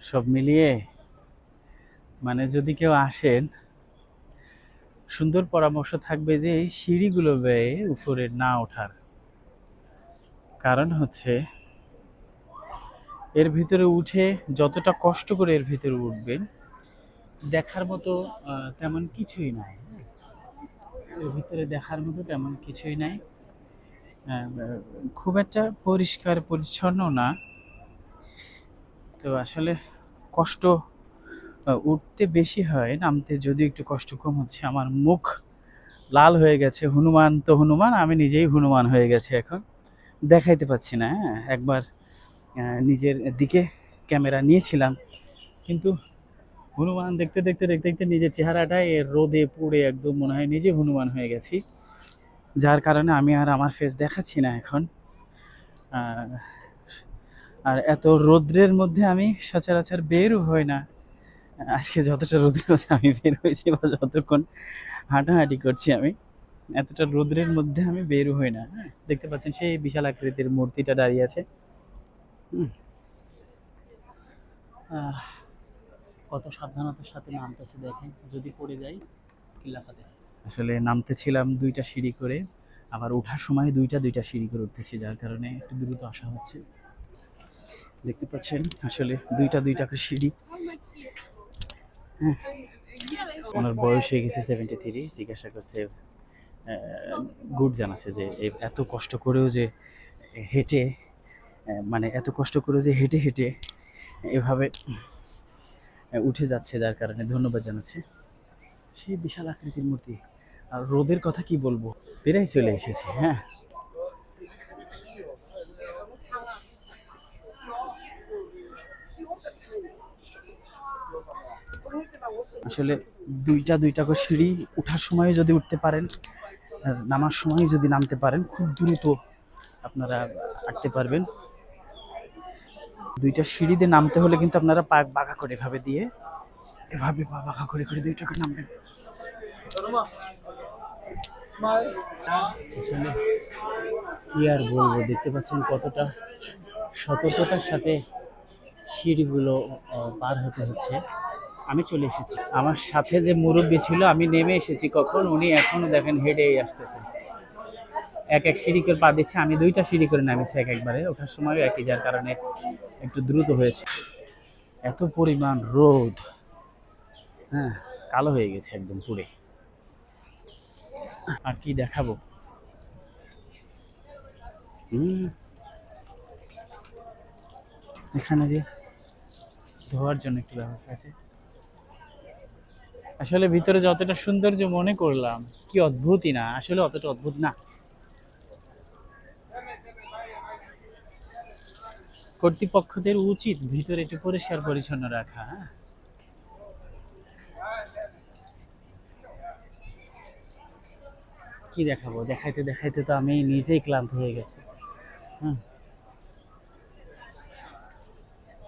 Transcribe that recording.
সব মিলিয়ে মানে যদি কেউ আসেন, সুন্দর পরামর্শ থাকবে যে এই সিঁড়িগুলো বেয়ে উপরে না ওঠার। কারণ হচ্ছে এর ভিতরে উঠে যতটা কষ্ট করে এর ভিতরে উঠবেন, দেখার মতো তেমন কিছুই নাই। এর ভিতরে দেখার মতো তেমন কিছুই নাই। খুব একটা পরিষ্কার পরিচ্ছন্ন না। তো আসলে কষ্ট উঠতে বেশি হয়, নামতে যদিও একটু কষ্ট কম হচ্ছে। আমার মুখ লাল হয়ে গেছে। হনুমান তো হনুমান, আমি নিজেই হনুমান হয়ে গেছি এখন। দেখাইতে পাচ্ছি না। হ্যাঁ, একবার নিজের দিকে ক্যামেরা নিয়েছিলাম, কিন্তু হনুমান দেখতে দেখতে দেখতে দেখতে নিজের চেহারাটাই রোদে পুড়ে একদম মনে হয় নিজে হনুমান হয়ে গেছি। যার কারণে আমি আর আমার ফেস দেখাচ্ছি না এখন। আহ, আর এত রৌদ্রের মধ্যে আমি সচরাচর বেরও হই না। আজকে যতটা রোদের মধ্যে আমি বের হয়েছি বা যতক্ষণ হাঁটাহাঁটি করছি আমি, এতটা রোদ্রের মধ্যে আমি বের হই না। হ্যাঁ, দেখতে পাচ্ছেন সেই বিশাল আকৃতির মূর্তিটা দাঁড়িয়ে আছে। হুম, আহ, কত সাবধানতার সাথে নামতেছে দেখেন, যদি পড়ে যাই কিল্লাফাতে। আসলে নামতেছিলাম দুইটা সিঁড়ি করে, আবার ওঠার সময় দুইটা দুইটা সিঁড়ি করে উঠতেছি, যার কারণে একটু দ্রুত আসা হচ্ছে। দেখতে পাচ্ছেন আসলে দুইটা দুইটা করে সিঁড়ি। হ্যাঁ, ওনার বয়স হয়ে গেছে 73। জিজ্ঞাসা করছে, গুড জানাচ্ছে যে এত কষ্ট করেও যে হেঁটে, মানে এত কষ্ট করে যে হেঁটে হেঁটে এভাবে উঠে যাচ্ছে, যার কারণে ধন্যবাদ জানাচ্ছে। সেই বিশাল আকৃতির মূর্তি। আর রোদের কথা কি বলবো, প্রায় চলে এসেছে। হ্যাঁ, আসলে দুইটা দুইটা করে সিঁড়ি ওঠার সময় যদি উঠতে পারেন, আর নামার সময় যদি নামতে পারেন, খুব দ্রুত আপনারা হাঁটতে পারবেন। দুইটা সিঁড়ি দিয়ে নামতে হলে কিন্তু আপনারা পা বাঁকা করে এভাবে দিয়ে, এভাবে পা বাঁকা করে করে দুইটা করে নামবেন। আসলে কি আর বলবো, দেখতে পাচ্ছেন কতটা সতর্কতার সাথে সিঁড়িগুলো পার হতে হচ্ছে। আমি চলে এসেছি, আমার সাথে যে মুরব্বী ছিল, আমি নেমে এসেছি কখন, উনি এখনো দেখেন হেঁটেই আসতেছে। এক এক সিঁড়ি করে পা দিচ্ছে, আমি দুইটা সিঁড়ি করে নামেছি এক একবারে, ওঠার সময়ও একই, যার কারণে একটু দ্রুত হয়েছে। এত পরিমাণ রোদ, হ্যাঁ, কালো হয়ে গেছে একদম পুরে। আর কি দেখাবো। হুম, এখানে যে ধোয়ার জন্য একটু ব্যবস্থা আছে। আসলে ভিতরে যতটা সৌন্দর্য মনে করলাম, কি অদ্ভুতই না, আসলে অতটা অদ্ভুত না। কর্তৃপক্ষদের উচিত ভিতরে একটু পরিষ্কার পরিচ্ছন্ন রাখা। হ্যাঁ, কি দেখাবো, দেখাইতে দেখাইতে তো আমি নিজেই ক্লান্ত হয়ে গেছি। হুম,